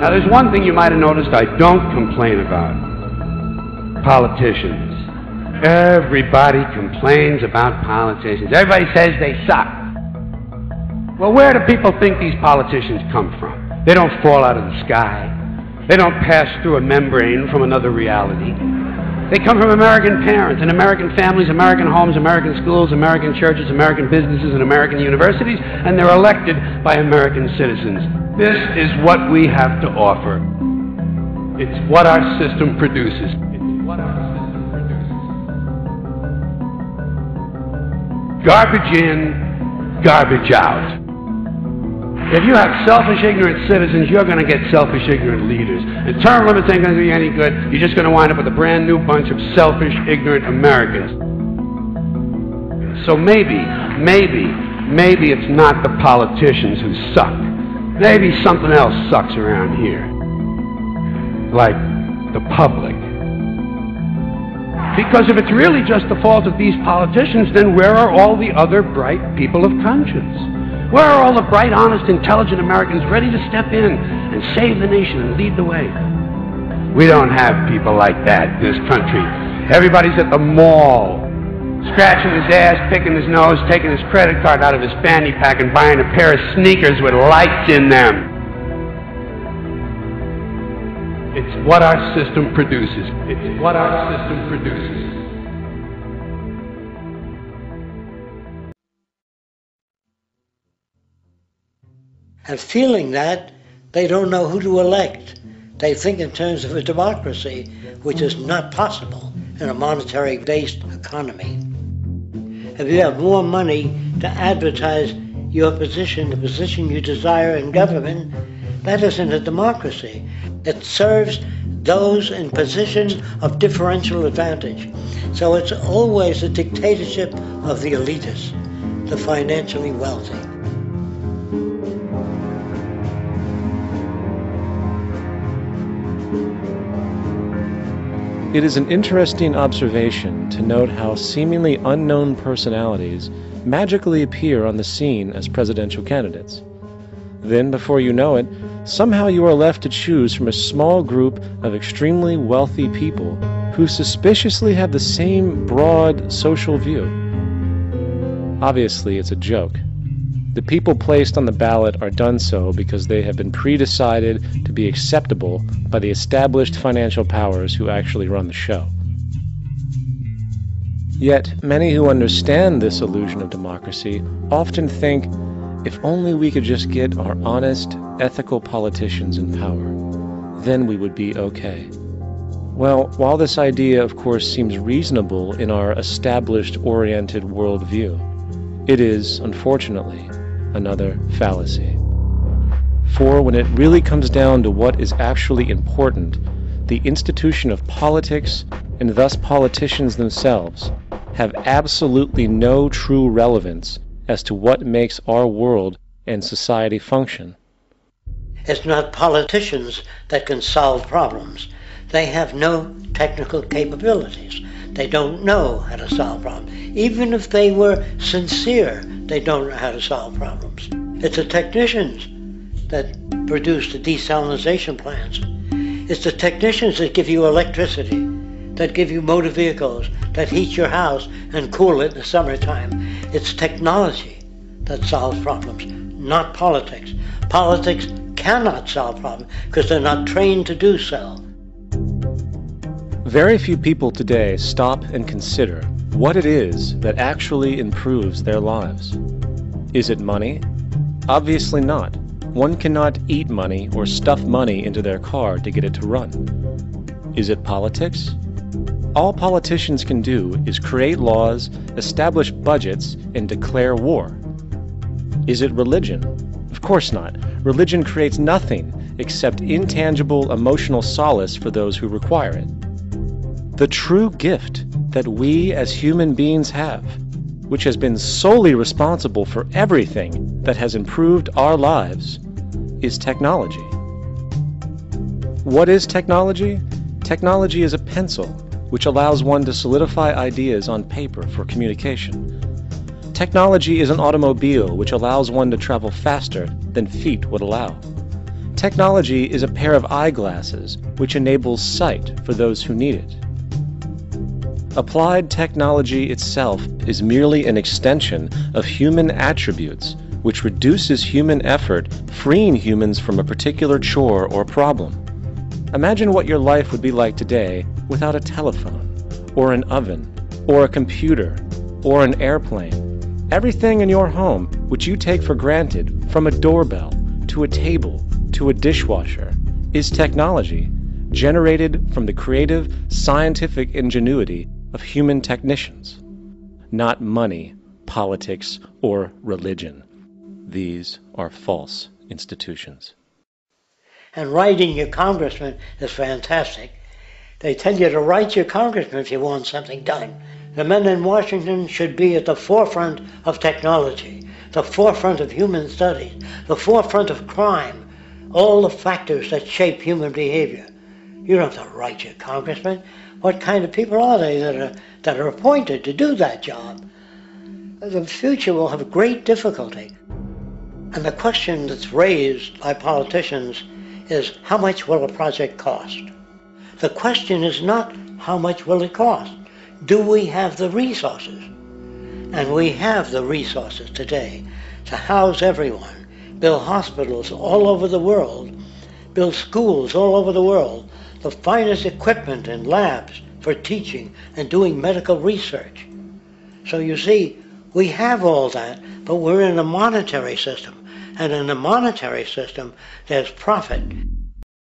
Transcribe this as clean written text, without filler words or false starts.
Now, there's one thing you might have noticed I don't complain about. Politicians. Everybody complains about politicians. Everybody says they suck. Well, where do people think these politicians come from? They don't fall out of the sky. They don't pass through a membrane from another reality. They come from American parents and American families, American homes, American schools, American churches, American businesses, and American universities, and they're elected by American citizens. This is what we have to offer. It's what our system produces. It's what our system produces. Garbage in, garbage out. If you have selfish, ignorant citizens, you're going to get selfish, ignorant leaders. And term limits ain't going to do you any good. You're just going to wind up with a brand new bunch of selfish, ignorant Americans. So maybe it's not the politicians who suck. Maybe something else sucks around here. Like the public. Because if it's really just the fault of these politicians, then where are all the other bright people of conscience? Where are all the bright, honest, intelligent Americans ready to step in and save the nation and lead the way? We don't have people like that in this country. Everybody's at the mall, scratching his ass, picking his nose, taking his credit card out of his fanny pack and buying a pair of sneakers with lights in them. It's what our system produces. It's what our system produces. And feeling that, they don't know who to elect. They think in terms of a democracy, which is not possible in a monetary-based economy. If you have more money to advertise your position, the position you desire in government, that isn't a democracy. It serves those in positions of differential advantage. So it's always a dictatorship of the elitists, the financially wealthy. It is an interesting observation to note how seemingly unknown personalities magically appear on the scene as presidential candidates. Then, before you know it, somehow you are left to choose from a small group of extremely wealthy people who suspiciously have the same broad social view. Obviously, it's a joke. The people placed on the ballot are done so because they have been pre-decided to be acceptable by the established financial powers who actually run the show. Yet, many who understand this illusion of democracy often think, if only we could just get our honest, ethical politicians in power, then we would be okay. Well, while this idea, of course, seems reasonable in our established-oriented worldview, it is, unfortunately, another fallacy. For when it really comes down to what is actually important, the institution of politics, and thus politicians themselves, have absolutely no true relevance as to what makes our world and society function. It's not politicians that can solve problems. They have no technical capabilities. They don't know how to solve problems. Even if they were sincere, they don't know how to solve problems. It's the technicians that produce the desalination plants. It's the technicians that give you electricity, that give you motor vehicles, that heat your house and cool it in the summertime. It's technology that solves problems, not politics. Politics cannot solve problems because they're not trained to do so. Very few people today stop and consider what it is that actually improves their lives. Is it money? Obviously not. One cannot eat money or stuff money into their car to get it to run. Is it politics? All politicians can do is create laws, establish budgets, and declare war. Is it religion? Of course not. Religion creates nothing except intangible emotional solace for those who require it. The true gift that we as human beings have, which has been solely responsible for everything that has improved our lives, is technology. What is technology? Technology is a pencil, which allows one to solidify ideas on paper for communication. Technology is an automobile, which allows one to travel faster than feet would allow. Technology is a pair of eyeglasses which enables sight for those who need it. Applied technology itself is merely an extension of human attributes which reduces human effort, freeing humans from a particular chore or problem. Imagine what your life would be like today without a telephone, or an oven, or a computer, or an airplane. Everything in your home which you take for granted, from a doorbell to a table to a dishwasher, is technology generated from the creative, scientific ingenuity of human technicians, not money, politics, or religion. These are false institutions. And writing your congressman is fantastic. They tell you to write your congressman if you want something done. The men in Washington should be at the forefront of technology, the forefront of human studies, the forefront of crime, all the factors that shape human behavior. You don't have to write your congressman. What kind of people are they that are appointed to do that job? The future will have great difficulty. And the question that's raised by politicians is, how much will a project cost? The question is not how much will it cost. Do we have the resources? And we have the resources today to house everyone, build hospitals all over the world, build schools all over the world, the finest equipment and labs for teaching and doing medical research. So you see, we have all that, but we're in a monetary system. And in a monetary system, there's profit.